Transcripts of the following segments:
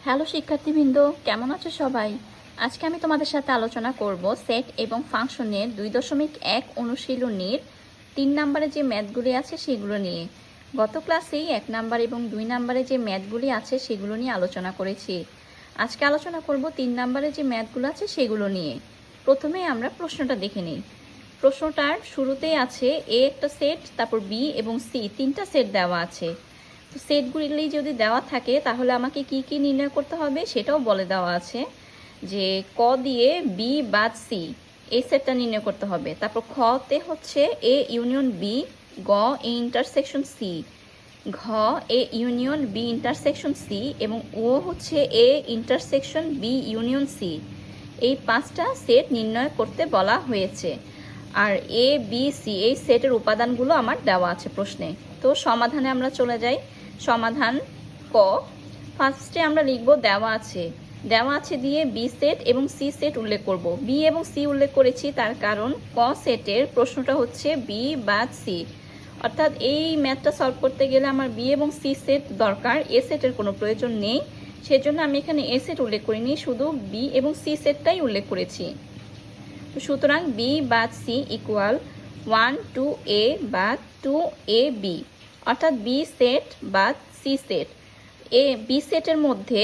Hello শিক্ষার্থীবৃন্দ, কেমন আছো সবাই? আজকে আমি তোমাদের সাথে আলোচনা করব সেট এবং ফাংশনের 2.1 অনুশীলনীর 3 নম্বরে যে ম্যাথগুলি আছে সেগুলো নিয়ে। গত ক্লাসেই 1 নাম্বার এবং 2 নম্বরে যে ম্যাথগুলি আছে সেগুলো নিয়ে আলোচনা করেছি। আজকে আলোচনা করব 3 নম্বরে যে ম্যাথগুলো আছে সেগুলো নিয়ে। প্রথমে আমরা প্রশ্নটা দেখে নিই। প্রশ্নটার শুরুতেই আছে এ একটা সেট, তারপর বি এবং সি তিনটা সেট দেওয়া আছে। তো সেটগুলি যদি দেওয়া থাকে তাহলে আমাকে কি কি নির্ণয় করতে হবে সেটাও বলে দেওয়া আছে, যে ক দিয়ে বি বাদ সি এই সেটটা নির্ণয় করতে হবে। তারপর খতে হচ্ছে এ ইউনিয়ন বি, গ এ ইন্টারসেকশন সি, ঘ A union B intersection C এবং ও হচ্ছে A intersection B union C. এই 5টা সেট নির্ণয় করতে বলা হয়েছে। আর এ বি সি এই সেটের উপাদানগুলো আমার দেওয়া আছে প্রশ্নে। তো সমাধানে আমরা চলে যাই। সমাধান ক, ফার্স্টে আমরা লিখব দেওয়া আছে দিয়ে বি সেট এবং সি সেট উল্লেখ করব। বি এবং সি উল্লেখ করেছি তার কারণ ক সেটের প্রশ্নটা হচ্ছে বি বাদ সি, অর্থাৎ এই ম্যাথটা সলভ করতে গেলে আমার বি এবং সি সেট দরকার, এ সেটের কোনো প্রয়োজন নেই। সেজন্য আমি এখানে এ সেট উল্লেখ করিনি, শুধু বি এবং সি সেটটাই উল্লেখ করেছি। সুতরাং বি বাদ সি ইকুয়াল 1 2 এ বাদ 2 এ বি, অর্থাৎ বি সেট বাদ সি সেট। এ বি সেটের মধ্যে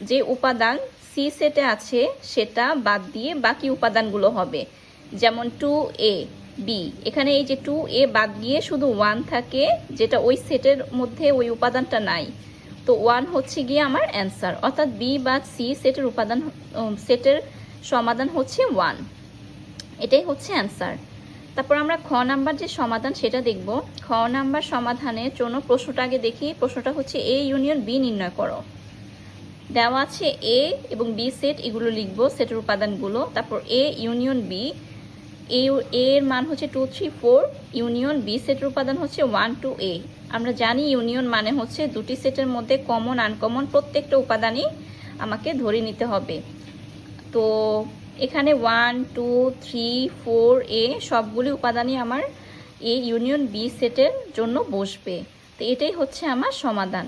যে উপাদান সি সেটে আছে সেটা বাদ দিয়ে বাকি উপাদানগুলো হবে, যেমন 2 এ বি। এখানে এই যে 2 এ বাদ গিয়ে শুধু 1 থাকে, যেটা ওই সেটের মধ্যে ওই উপাদানটা নাই। তো 1 হচ্ছে গিয়ে আমার অ্যান্সার, অর্থাৎ বি বাদ সি সেটের সেটের সমাধান হচ্ছে 1। এটাই হচ্ছে অ্যান্সার। তারপর আমরা খ নাম্বার যে সমাধান সেটা দেখব। খ নাম্বার সমাধানের জন্য প্রশ্নটা আগে দেখি। প্রশ্নটা হচ্ছে এ ইউনিয়ন বি নির্ণয় করো। দেওয়া আছে এ এবং বি সেট, এগুলো লিখব সেটের উপাদানগুলো। তারপর এ ইউনিয়ন বি, এর মান হচ্ছে 2 3 4, ইউনিয়ন বি সেটের উপাদান হচ্ছে 1 2 এ। আমরা জানি ইউনিয়ন মানে হচ্ছে দুটি সেটের মধ্যে কমন আনকমন প্রত্যেকটা উপাদানই আমাকে ধরে নিতে হবে। তো এখানে 1 2 3 4 এ সবগুলি উপাদানই আমার এ ইউনিয়ন বি সেটের জন্য বসবে। তো এটাই হচ্ছে আমার সমাধান।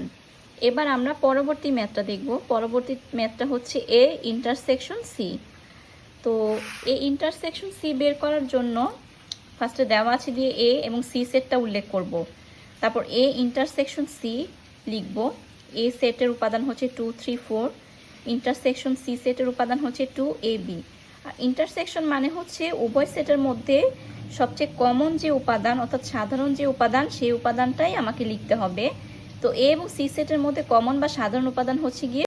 এবার আমরা পরবর্তী ম্যাথটা দেখব। পরবর্তী ম্যাথটা হচ্ছে এ ইন্টারসেকশন সি। তো এ ইন্টারসেকশন সি বের করার জন্য ফার্স্টে দেওয়া আছে দিয়ে এ এবং সি সেটটা উল্লেখ করব। তারপর এ ইন্টারসেকশন সি লিখব। এ সেটের উপাদান হচ্ছে 2 3 4, ইন্টারসেকশন সি সেটের উপাদান হচ্ছে 2 এ বি। আর ইন্টারসেকশন মানে হচ্ছে উভয় সেটের মধ্যে সবচেয়ে কমন যে উপাদান, অর্থাৎ সাধারণ যে উপাদান, সেই উপাদানটাই আমাকে লিখতে হবে। তো এ এবং সি সেটের মধ্যে কমন বা সাধারণ উপাদান হচ্ছে গিয়ে